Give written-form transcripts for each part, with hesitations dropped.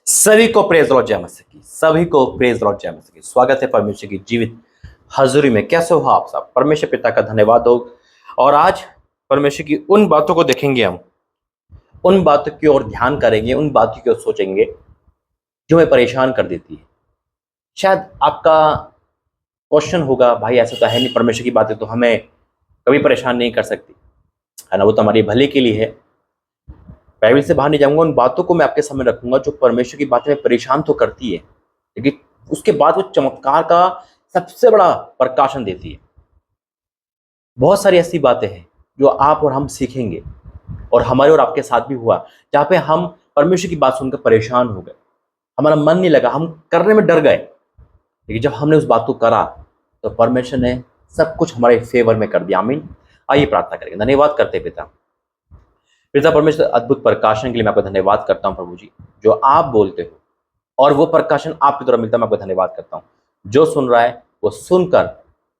सभी को praise Lord जय मसीह की, सभी को प्रेज लॉर्ड जय मसीह की। स्वागत है परमेश्वर की जीवित हजूरी में। कैसे हो आप सब? परमेश्वर पिता का धन्यवाद हो। और आज परमेश्वर की उन बातों को देखेंगे, हम उन बातों की ओर ध्यान करेंगे, उन बातों की ओर सोचेंगे जो हमें परेशान कर देती है। शायद आपका क्वेश्चन होगा, भाई ऐसा तो है नहीं, परमेश्वर की बातें तो हमें कभी परेशान नहीं कर सकती, है ना, वो तो हमारी भले के लिए है। बाइबल से बाहर नहीं जाऊंगा, उन बातों को मैं आपके सामने रखूंगा जो परमेश्वर की बातें में परेशान तो करती है, लेकिन उसके बाद वो चमत्कार का सबसे बड़ा प्रकाशन देती है। बहुत सारी ऐसी बातें हैं जो आप और हम सीखेंगे, और हमारे और आपके साथ भी हुआ, जहाँ पे हम परमेश्वर की बात सुनकर परेशान हो गए, हमारा मन नहीं लगा, हम करने में डर गए। लेकिन जब हमने उस बात को करा तो परमेश्वर ने सब कुछ हमारे फेवर में कर दिया। आमीन। आइए प्रार्थना करेंगे। धन्यवाद करते पिता। पिता परमेश्वर, अद्भुत प्रकाशन के लिए मैं आपका धन्यवाद करता हूँ प्रभु जी। जो आप बोलते हो और वो प्रकाशन आपकी तरफ मिलता है, मैं आपका धन्यवाद करता हूँ। जो सुन रहा है वो सुनकर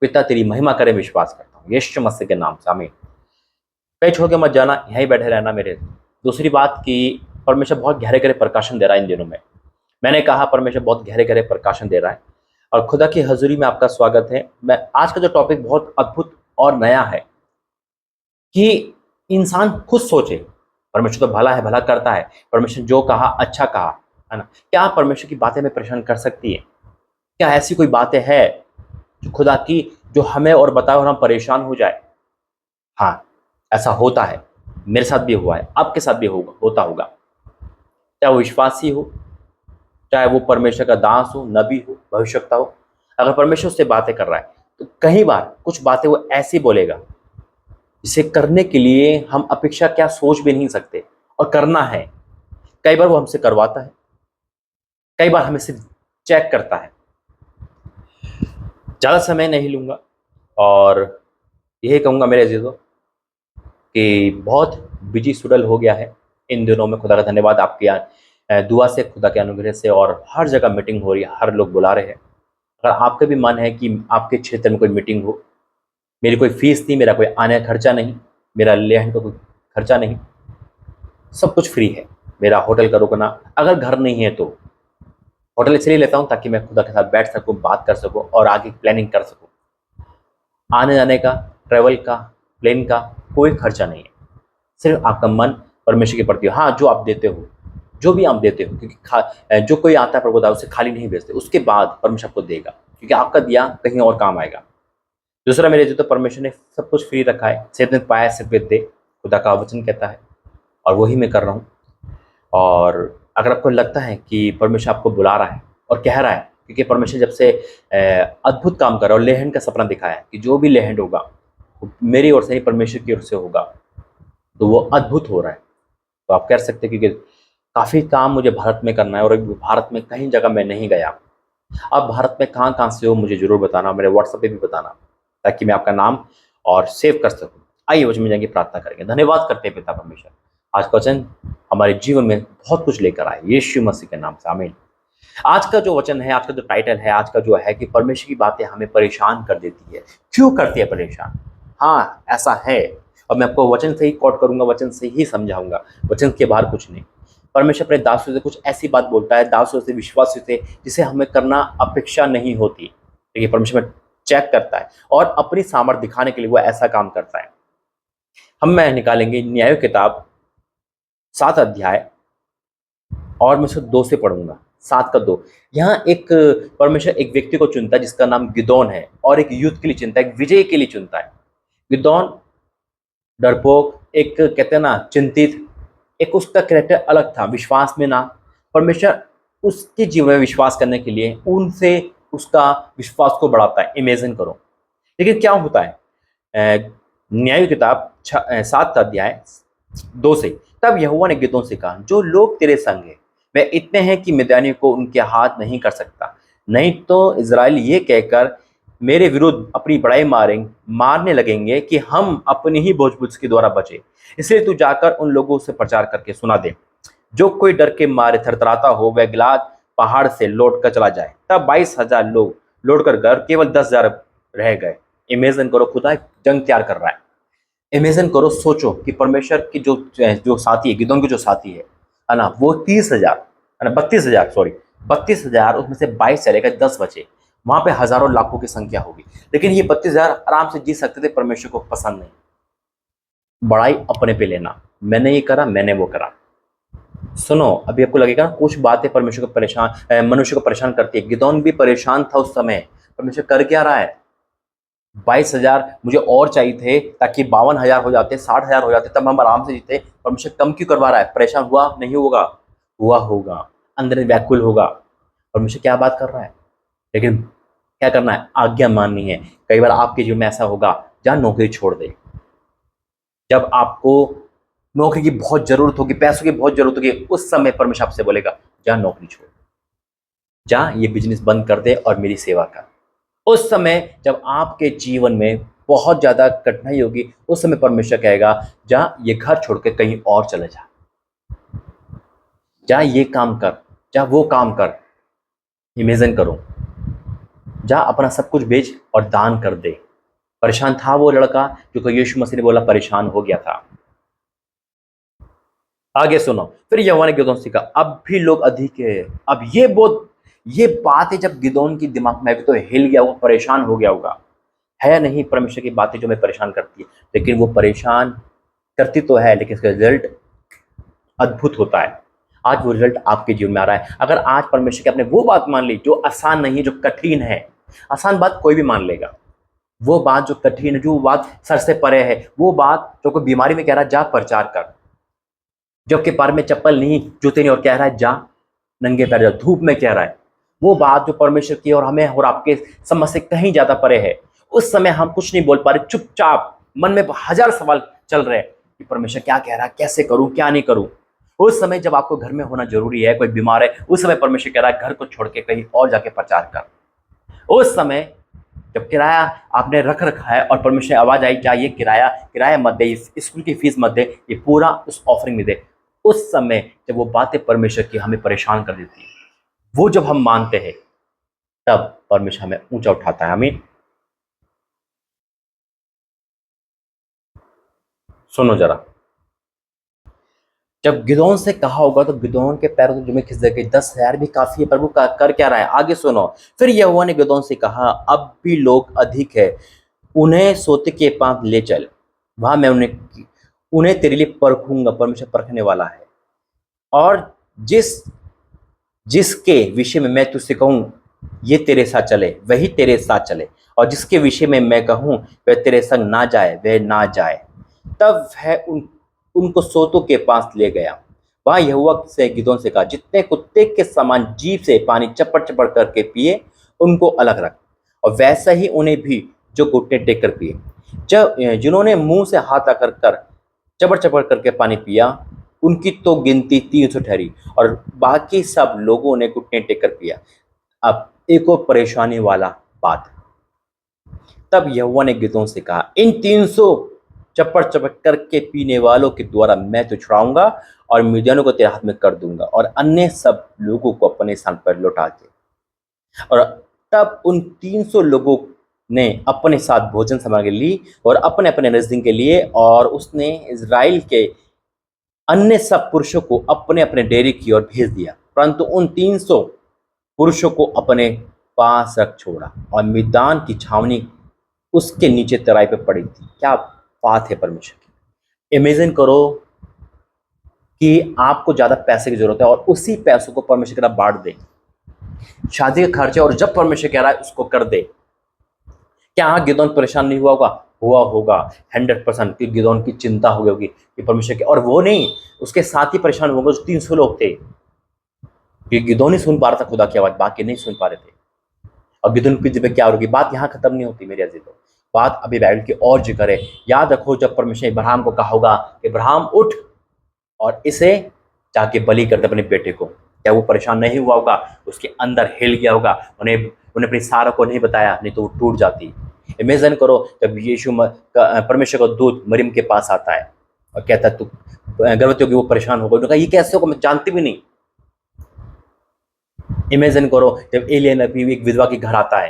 पिता तेरी महिमा करे, विश्वास करता हूँ यीशु मसीह के नाम से। आमीन। कहीं छोड़ के मत जाना, यहीं बैठे रहना मेरे। दूसरी बात कि परमेश्वर बहुत गहरे गहरे प्रकाशन दे रहा है इन दिनों में। मैंने कहा परमेश्वर बहुत गहरे गहरे प्रकाशन दे रहा है, और खुदा की हजूरी में आपका स्वागत है। मैं आज का जो टॉपिक बहुत अद्भुत और नया है कि इंसान खुद सोचे। परमेश्वर तो भला है, भला करता है। परमेश्वर जो कहा अच्छा कहा, है ना। क्या परमेश्वर की बातें हमें परेशान कर सकती है? क्या ऐसी कोई बातें है जो खुदा की, जो हमें और बताए और हम परेशान हो जाए? हाँ, ऐसा होता है। मेरे साथ भी हुआ है, आपके साथ भी होता होगा। चाहे वो विश्वासी हो, चाहे वो परमेश्वर का दास हो, नबी हो, भविष्यवक्ता हो। अगर परमेश्वर उससे बातें कर रहा है तो कई बार कुछ बातें वो ऐसी बोलेगा जिसे करने के लिए हम अपेक्षा क्या सोच भी नहीं सकते, और करना है। कई बार वो हमसे करवाता है, कई बार हमें सिर्फ चेक करता है। ज़्यादा समय नहीं लूँगा, और यही कहूँगा मेरे अजीजों कि बहुत बिजी शेड्यूल हो गया है इन दिनों में। खुदा का धन्यवाद, आपकी दुआ से, खुदा के अनुग्रह से, और हर जगह मीटिंग हो रही है, हर लोग बुला रहे हैं। अगर आपका भी मन है कि आपके क्षेत्र में कोई मीटिंग हो, मेरी कोई फीस नहीं, मेरा कोई आने का खर्चा नहीं, मेरा लेहन का कोई खर्चा नहीं, सब कुछ फ्री है। मेरा होटल का रुकना, अगर घर नहीं है तो होटल इसलिए लेता हूँ ताकि मैं खुदा के साथ बैठ सकूँ, बात कर सकूँ और आगे प्लानिंग कर सकूँ। आने जाने का, ट्रैवल का, प्लेन का कोई खर्चा नहीं है। सिर्फ आपका मन परमेश्वर के प्रति। हाँ, जो आप देते हो, जो भी आप देते हो, क्योंकि जो कोई आता है प्रभु दास उसे खाली नहीं भेजते, उसके बाद परमेश्वर आपको देगा, क्योंकि आपका दिया कहीं और काम आएगा। दूसरा मेरे जो, तो परमेश्वर ने सब कुछ फ्री रखा है। सेवने पाया सिर्फ दे, खुदा का वचन कहता है, और वही मैं कर रहा हूँ। और अगर आपको लगता है कि परमेश्वर आपको बुला रहा है और कह रहा है, क्योंकि परमेश्वर जब से अद्भुत काम कर रहा है, और लेहन का सपना दिखाया है कि जो भी लेहन होगा वो मेरी ओर से ही, परमेश्वर की ओर से होगा, तो वो अद्भुत हो रहा है। तो आप कह सकते हैं कि काफ़ी काम मुझे भारत में करना है, और अभी भारत में कहीं जगह मैं नहीं गया। आप भारत में कहाँ कहाँ से हो मुझे जरूर बताना, मेरे व्हाट्सएप पे भी बताना, ताकि मैं आपका नाम और सेव कर सकूँ। आइए वचन में जाएंगे, प्रार्थना करेंगे। धन्यवाद करते हैं पिता परमेश्वर, आज का वचन हमारे जीवन में बहुत कुछ लेकर आए, यीशु मसीह के नाम से आमीन। आज का जो वचन है, आज का जो टाइटल है, आज का जो है कि परमेश्वर की बातें हमें परेशान कर देती है। क्यों करती है परेशान? हाँ, ऐसा है। और मैं आपको वचन से ही कोट करूंगा, वचन से ही समझाऊंगा, वचन के बाहर कुछ नहीं। परमेश्वर अपने दासों से कुछ ऐसी बात बोलता है, दासों से, विश्वासियों से, जिसे हमें करना अपेक्षा नहीं होती, लेकिन परमेश्वर चेक करता है और अपनी सामर्थ्य दिखाने के लिए वो ऐसा काम करता है। मैं निकालेंगे न्याय किताब 7 अध्याय, और मैं उसको 2 से पढ़ूंगा, 7 का 2। यहाँ एक परमेश्वर एक व्यक्ति को चुनता है जिसका नाम गिदोन है, और एक युद्ध के लिए चुनता है, एक विजय के लिए चुनता है। गिदोन डरपोक, एक कहते हैं ना चिंतित, एक उसका कैरेक्टर अलग था, विश्वास में ना। परमेश्वर उसके जीवन में विश्वास करने के लिए उनसे उसका विश्वास को बढ़ाता है। इमेजिन करो। लेकिन क्या होता है, न्याय किताब 7 अध्याय 2 से, तब यहोवा ने गिदोन से कहा, जो लोग तेरे संग हैं वे इतने हैं कि मिद्यानियों को उनके हाथ नहीं कर सकता, नहीं तो इजराइल ये कहकर मेरे विरुद्ध अपनी बड़ाई मारने लगेंगे कि हम अपनी ही भोजपुज के द्वारा बचे। इसलिए तू जाकर उन लोगों से प्रचार करके सुना दे, जो कोई डर के मारे थरथराता हो वह गिलाद पहाड़ से लौट कर चला जाए। तब 22,000 लोग लौट कर गए, केवल 10,000 रह गए। इमेजिन करो, खुदा एक जंग तैयार कर रहा है। इमेजिन करो, सोचो कि परमेश्वर की जो जो साथी है, गिदोन के जो साथी है ना, वो 30,000, 32,000, सॉरी 32,000, उसमें से 22 चलेगा, 10 बचे। वहां पे हजारों लाखों की संख्या होगी, लेकिन ये 32,000 आराम से जी सकते थे। परमेश्वर को पसंद नहीं, बड़ाई अपने पे लेना, मैंने ये करा, मैंने वो करा। सुनो, अभी आपको लगेगा कुछ बातें परमेश्वर को परेशान, मनुष्य को परेशान करती है। गिदोन भी परेशान था उस समय, परमेश्वर कर क्या रहा है। 22,000 मुझे और चाहिए थे, ताकि 52,000 हो जाते, 60,000 हो जाते, तब हम आराम से जीते। परमेश्वर कम क्यों करवा रहा है। परेशान हुआ नहीं होगा, हुआ होगा, अंदर में व्याकुल होगा। परमेश्वर क्या बात कर रहा है, लेकिन क्या करना है, आज्ञा माननी है। कई बार आपके जीवन में ऐसा होगा जहां नौकरी छोड़ दे, जब आपको नौकरी की बहुत जरूरत होगी, पैसों की बहुत जरूरत होगी, उस समय परमेश्वर आपसे बोलेगा जा नौकरी छोड़, जा ये बिजनेस बंद कर दे और मेरी सेवा कर। उस समय जब आपके जीवन में बहुत ज्यादा कठिनाई होगी, उस समय परमेश्वर कहेगा जा ये घर छोड़ के कहीं और चले जा, जा ये काम कर, जा वो काम कर। इमेजिन करो, जा अपना सब कुछ बेच और दान कर दे। परेशान था वो लड़का, क्योंकि यीशु मसीह ने बोला परेशान हो गया था। आगे सुनो, फिर यहोवा ने गिदोन से कहा अब भी लोग अधिक है। अब ये बात है, जब गिदोन की दिमाग में आई तो हिल गया, वो परेशान हो गया होगा। है या नहीं, परमेश्वर की बातें जो हमें परेशान करती है, लेकिन वो परेशान करती तो है, लेकिन इसका रिजल्ट अद्भुत होता है। आज वो रिजल्ट आपके जीवन में आ रहा है। अगर आज परमेश्वर की आपने वो बात मान ली जो आसान नहीं है, जो कठिन है। आसान बात कोई भी मान लेगा, वो बात जो कठिन है, जो बात सर से परे है, वो बात जो कोई बीमारी में कह रहा है जा प्रचार कर, जो आपके पैर में चप्पल नहीं, जूते नहीं, और कह रहा है जा नंगे पैर जा, धूप में कह रहा है, वो बात जो परमेश्वर की और हमें और आपके समझ से कहीं ज्यादा परे है। उस समय हम कुछ नहीं बोल पा रहे, चुपचाप मन में हजार सवाल चल रहे हैं कि परमेश्वर क्या कह रहा है, कैसे करूं, क्या नहीं करूं। उस समय जब आपको घर में होना जरूरी है, कोई बीमार है, उस समय परमेश्वर कह रहा है घर को छोड़ के कहीं और जाके प्रचार कर। उस समय जब किराया आपने रख रखा है और परमेश्वर आवाज आई चाहिए किराया किराया मत दे, इस स्कूल की फीस मत दे, ये पूरा उस ऑफरिंग में दे। उस समय जब वो बातें परमेश्वर की हमें परेशान कर देती है, वो जब हम मानते हैं, तब परमेश्वर हमें ऊंचा उठाता है। हमें सुनो जरा, जब गिदोन से कहा होगा तो गिदोन के पैरों तो जमे खिसक गए। 10,000 भी काफी है, प्रभु का कर क्या रहा है। आगे सुनो, फिर यहोवा ने गिदोन से कहा अब भी लोग अधिक है, उन्हें सोते के पास ले चल, वहां मैं उन्हें उन्हें तेरे लिए परखूंगा। परमेश्वर परखने वाला है, और जिस जिसके विषय में मैं तुझसे कहूं ये तेरे साथ चले, वही तेरे साथ चले, और जिसके विषय में मैं कहूं वह तेरे संग ना जाए, वह ना जाए। तब वह उनको सोतों के पास ले गया। वहां यहोवा से गिदोन से कहा जितने कुत्ते के समान जीभ से पानी चपड़ चपड़ करके पिए उनको अलग रख, और वैसा ही उन्हें भी जो घुटने टेक कर पिए। जब जिन्होंने मुंह से हाथ आकर कर चपड़ चपड़ करके पानी पिया, उनकी तो गिनती 300 ठहरी, और बाकी सब लोगों ने घुटने टेक कर पिया। अब एक और परेशानी वाला बात, तब यहोवा ने गिदोन से कहा इन 300 चपड़ चपड़ करके पीने वालों के द्वारा मैं तो छुड़ाऊंगा और मिद्यानों को तेरे हाथ में कर दूंगा, और अन्य सब लोगों को अपने स्थान पर लौटा के। और तब उन 300 लोगों ने अपने साथ भोजन सामग्री ली और अपने अपने नजदीक के लिए, और उसने इज़राइल के अन्य सब पुरुषों को अपने अपने डेरे की ओर भेज दिया, परंतु उन 300 पुरुषों को अपने पास रख छोड़ा, और मैदान की छावनी उसके नीचे तराई पे पड़ी थी। क्या बात है परमेश्वर की। इमेजिन करो कि आपको ज्यादा पैसे की जरूरत है और उसी पैसों को परमेश्वर की तरफ बांट दे, शादी का खर्चा, और जब परमेश्वर कह रहा है उसको कर दे। क्या गिदोन परेशान नहीं हुआ होगा, हुआ होगा 100%। कि गिदोन की चिंता हो गई होगी कि परमेश्वर के, और वो नहीं, उसके साथ ही परेशान हो गए जो 300 लोग थे। कि गिदोन ही सुन पा रहा था खुदा की आवाज, बाकी नहीं सुन पा रहे थे। और गिदोन की जिम्मे क्या होगी, बात यहाँ खत्म नहीं होती मेरे अजीजों, बात अभी बाइबल की और जिक्र है। याद रखो जब परमेश्वर इब्राहिम को कहा होगा इब्राहिम उठ और इसे जाके बलि कर दे अपने बेटे को, क्या वो परेशान नहीं हुआ होगा, उसके अंदर हिल गया होगा। उन्हें उन्हें अपनी सारा को नहीं बताया, नहीं तो वो टूट जाती। इमेजिन करो जब परमेश्वर का दूत मरियम के पास आता है और कहता है तू गर्भवती होगी, वो परेशान होगा। उन्होंने कहा ये कैसे होगा, मैं जानती भी नहीं। इमेजिन करो जब एलियन नबी एक विधवा के घर आता है,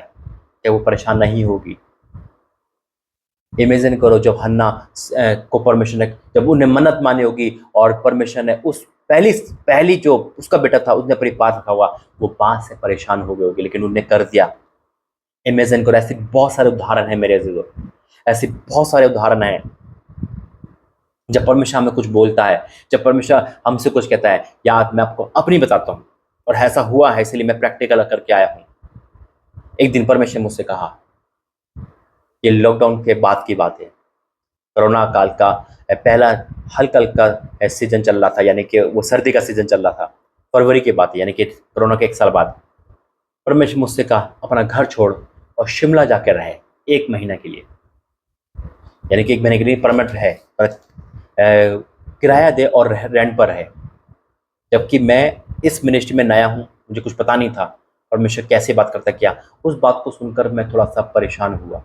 क्या वो परेशान नहीं होगी। इमेजिन करो जब हन्ना को परमेश्वर ने, जब उन्हें मन्नत मानी होगी और परमेश्वर ने उस पहली पहली जो उसका बेटा था उसने अपनी पास रखा हुआ, वो बात से परेशान हो गए होंगे, लेकिन उनने कर दिया। इमेजिन करो, ऐसे बहुत सारे उदाहरण हैं मेरे अजीजों, ऐसे बहुत सारे उदाहरण हैं। जब परमेश्वर हमें कुछ बोलता है, जब परमेश्वर हमसे कुछ कहता है, याद मैं आपको अपनी बताता हूँ, और ऐसा हुआ है इसलिए मैं प्रैक्टिकल करके आया हूँ। एक दिन परमेश्वर मुझसे कहा, ये लॉकडाउन के बाद की बात है, कोरोना काल का पहला हल्का हल्का सीजन चल रहा था, यानी कि वो सर्दी का सीजन चल रहा था, फरवरी की बात है, यानी कि कोरोना के 1 साल बाद। परमेश्वर मुझसे कहा, अपना घर छोड़ और शिमला जाकर रहे 1 महीना के लिए, यानी कि 1 महीने के लिए परमिट है, पर किराया दे और रेंट पर है। जबकि मैं इस मिनिस्ट्री में नया हूँ, मुझे कुछ पता नहीं था परमेश्वर कैसे बात करता क्या। उस बात को सुनकर मैं थोड़ा सा परेशान हुआ।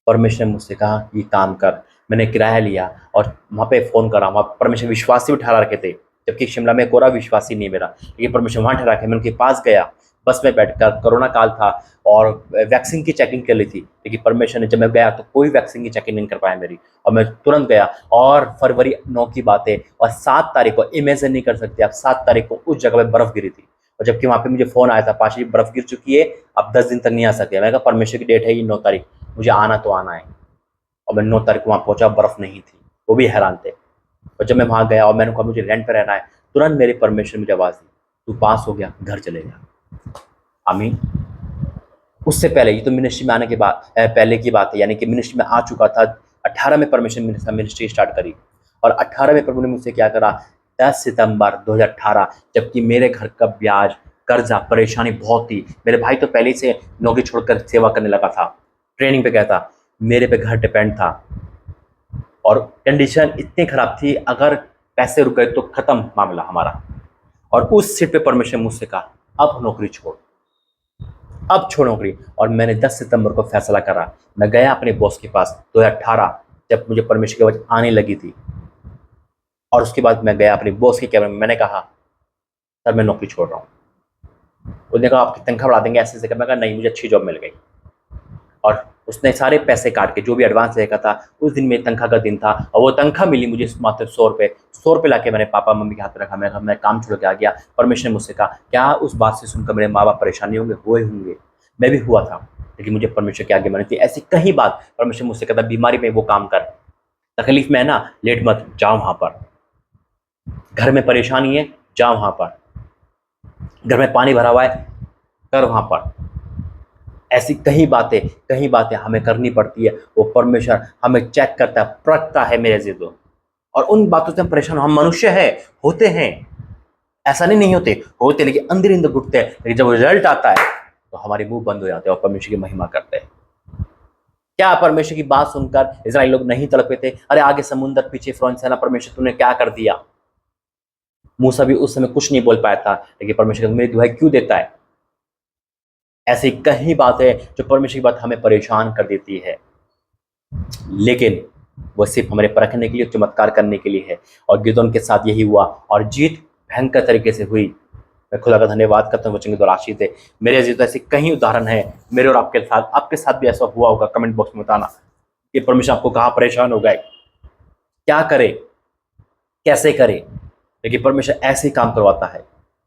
परमेश्वर ने मुझसे कहा, ये काम कर। मैंने किराया लिया और वहाँ पे फ़ोन करा, वहाँ परमेश्वर विश्वासी भी ठहरा रखे थे, जबकि शिमला में कोई विश्वासी नहीं मेरा, लेकिन परमेश्वर वहाँ ठहरा के मैं उनके पास गया। बस में बैठकर, कोरोना काल था और वैक्सीन की चेकिंग कर ली थी, लेकिन परमेश्वर ने, जब मैं गया तो कोई वैक्सीन की चेकिंग नहीं कर पाया मेरी, और मैं तुरंत गया। और फरवरी 9 की बात है, और 7 तारीख को, इमेजिन नहीं कर सकते आप, 7 तारीख को उस जगह पे बर्फ़ गिरी थी, और जबकि वहाँ पे मुझे फ़ोन आया था, पाशी बर्फ़ गिर चुकी है, अब 10 दिन तक नहीं आ सकते। मैं कहा परमेश्वर की डेट है ये 9 तारीख, मुझे आना तो आना है। और मैं 9 तारीख को वहाँ पहुँचा, बर्फ़ नहीं थी, वो भी हैरान थे। और जब मैं वहाँ गया और मैंने कहा मुझे रेंट पे रहना है, तुरंत मेरे परमेश्वर ने मुझे आवाज़ दी, तू पास हो गया, घर चलेगा। आमीन। उससे पहले, ये तो मिनिस्ट्री में आने के बाद पहले की बात है, यानी कि मिनिस्ट्री में आ चुका था। 18 में परमेश्वर मिनिस्ट्री स्टार्ट करी, और 18 में प्रभु ने मुझसे क्या करा, 10 सितंबर 2018, जबकि मेरे घर का ब्याज, कर्जा, परेशानी बहुत थी। मेरे भाई तो पहले से नौकरी छोड़कर सेवा करने लगा था, ट्रेनिंग पे गया था, मेरे पे घर डिपेंड था, और कंडीशन इतनी खराब थी, अगर पैसे रुक गए तो खत्म मामला हमारा। और उस सीट पे परमेश्वर मुझसे कहा, अब नौकरी छोड़, अब छोड़ नौकरी। और मैंने 10 सितंबर को फैसला करा, मैं गया अपने बॉस के पास 2018, जब मुझे परमेश्वर की आवाज़ आने लगी थी। और उसके बाद मैं गया अपने बॉस के कैबिन में, मैंने कहा, सर मैं नौकरी छोड़ रहा हूँ। उसने कहा आपकी तनख्वाह बढ़ा देंगे, ऐसे ऐसे कर। मैं कहा नहीं, मुझे अच्छी जॉब मिल गई। और उसने सारे पैसे काट के, जो भी एडवांस देखा था, उस दिन मेरी तनख्वाह का दिन था, और वो तनख्वाह मिली मुझे मात्र 100 रुपये ला के मैंने पापा मम्मी के हाथ में रखा। मैंने कहा मैं काम छोड़ के आ गया। परमेश्वर ने मुझसे कहा, क्या उस बात से सुनकर मेरे माँ बाप परेशानी होंगे? हुए होंगे, मैं भी हुआ था, लेकिन मुझे परमेश्वर की आज्ञा मानी थी। ऐसी कई बात परमेश्वर मुझसे कहता, बीमारी में वो काम कर, तकलीफ में है ना, लेट मत, जाओ वहाँ पर। घर में परेशानी है, जाओ वहाँ पर। घर में पानी भरा हुआ है, कर वहाँ पर। ऐसी कई बातें हमें करनी पड़ती है। वो परमेश्वर हमें चेक करता है, परखता है मेरे अजीजों, और उन बातों से हम परेशान, हम मनुष्य हैं, होते हैं, ऐसा नहीं होते, होते, लेकिन अंदर अंदर घुटते हैं। लेकिन जब रिजल्ट आता है तो हमारे मुंह बंद हो जाते हैं और परमेश्वर की महिमा करते हैं। क्या परमेश्वर की बात सुनकर इजराइल लोग नहीं तड़पे थे? अरे आगे समुद्र, पीछे फ़िरौन सेना, परमेश्वर तूने क्या कर दिया? मूसा भी उस समय कुछ नहीं बोल पाया था, लेकिन परमेश्वर मेरी दुहाई क्यों देता है? ऐसी कई बातें जो परमेश्वर की बात हमें परेशान कर देती है, लेकिन वो सिर्फ हमारे परखने के लिए, चमत्कार करने के लिए है। और गिदोन के साथ यही हुआ, और जीत भयंकर तरीके से हुई। मैं खुदा का धन्यवाद करता हूँ, वचन की द्वारा आशीष दे। मेरे अजीज, तो ऐसे कई उदाहरण हैं मेरे और आपके साथ भी ऐसा हुआ होगा। कमेंट बॉक्स में बताना कि परमेश्वर आपको कहाँ परेशान हो गए, क्या करे, कैसे करे। लेकिन परमेश्वर ऐसे ही काम करवाता है,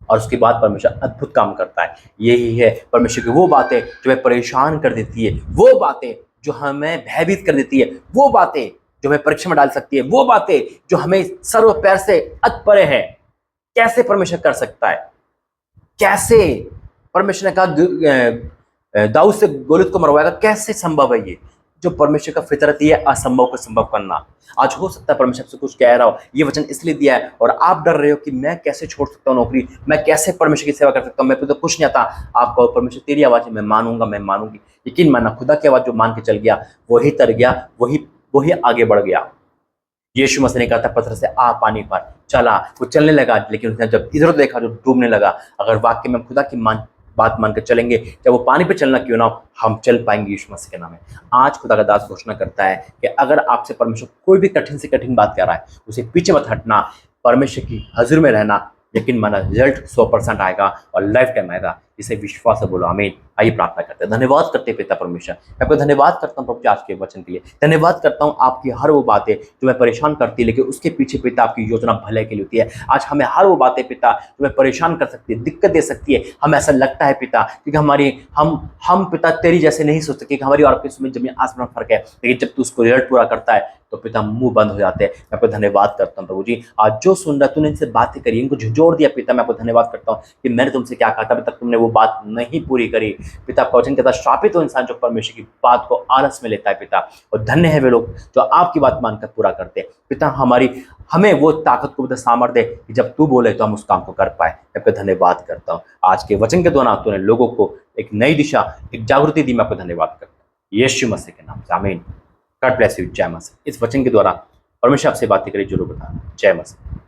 और उसके बाद परमेश्वर अद्भुत काम करता है। यही है परमेश्वर की वो बातें जो हमें परेशान कर देती है, वो बातें जो हमें भयभीत कर देती है, वो बातें जो हमें परीक्षा में डाल सकती है, वो बातें जो हमें सर व पैर से अत परे है। कैसे परमेश्वर कर सकता है? कैसे? परमेश्वर ने कहा दाऊद से गोलियत को मरवाएगा, कैसे संभव है ये? जो परमेश्वर का फितरत ही है असंभव को संभव करना। आज हो सकता है परमेश्वर से कुछ कह रहा हो, ये वचन इसलिए दिया है, और आप डर रहे हो कि मैं कैसे छोड़ सकता हूँ नौकरी, मैं कैसे परमेश्वर की सेवा कर सकता हूँ, मेरे को तो कुछ नहीं आता। आप कहो परमेश्वर तेरी आवाज़ है, मैं मानूंगा, मैं मानूंगी। यकीन मानना, खुदा की आवाज़ जो मान के चल गया वही तर गया, वही आगे बढ़ गया। यीशु मसीह ने कहा था पत्थर से, आ पानी पर, चला, वो चलने लगा। लेकिन उसने जब इधर देखा जो डूबने लगा। अगर वाक्य में खुदा की बात मानकर चलेंगे, चाहे वो पानी पे चलना क्यों ना हो, हम चल पाएंगे यीशु मसीह के नाम में। आज खुदा का दास घोषणा करता है कि अगर आपसे परमेश्वर कोई भी कठिन से कठिन बात कह रहा है, उसे पीछे मत हटना, परमेश्वर की हजूर में रहना। यकीन माना, रिजल्ट 100% आएगा और लाइफ टाइम आएगा। इसे विश्वास से बोलो आमीन। आइए प्रार्थना करते हैं। धन्यवाद करते हैं पिता परमेश्वर, मैं आपको धन्यवाद करता हूँ प्रभु जी आज के वचन के लिए। धन्यवाद करता हूँ आपकी हर वो बातें जो मैं परेशान करती है, लेकिन उसके पीछे पिता आपकी योजना भले के लिए होती है। आज हमें हर वो बातें पिता जो मैं परेशान कर सकती है, दिक्कत दे सकती है, हमें ऐसा लगता है पिता क्योंकि हमारी हम पिता तेरी जैसे नहीं सोच सकते कि हमारी और आपकी उसमें जमीन आसमान फर्क है, लेकिन जब तू उसको रिजल्ट पूरा करता है तो पिता मुंह बंद हो जाते हैं। मैं आपको धन्यवाद करता हूँ प्रभु जी, आज जो सुन रहा है तूने इनसे बातें करी, इनको झिझोड़ दिया पिता, मैं आपको धन्यवाद करता हूँ कि मैंने तुमसे क्या कहा था अभी तक तुमने वो बात नहीं पूरी करी। पिता आपका वचन कहता है श्रापित हो इंसान जो परमेश्वर की बात को आलस में लेता है पिता, और धन्य है वे लोग जो आपकी बात मानकर पूरा करते हैं। पिता हमें वो ताकत को सामर्थ्य दे कि जब तू बोले तो हम उस काम को कर पाए। मैं आपका धन्यवाद करता हूँ आज के वचन के द्वारा तूने लोगों को एक नई दिशा, एक जागृति दी। मैं आपको धन्यवाद करता हूँ यीशु मसीह के नाम से आमीन। God bless you. जय मसीह। इस वचन के द्वारा परमेश्वर आपसे बातें करें जरूर बताना। जय मसीह।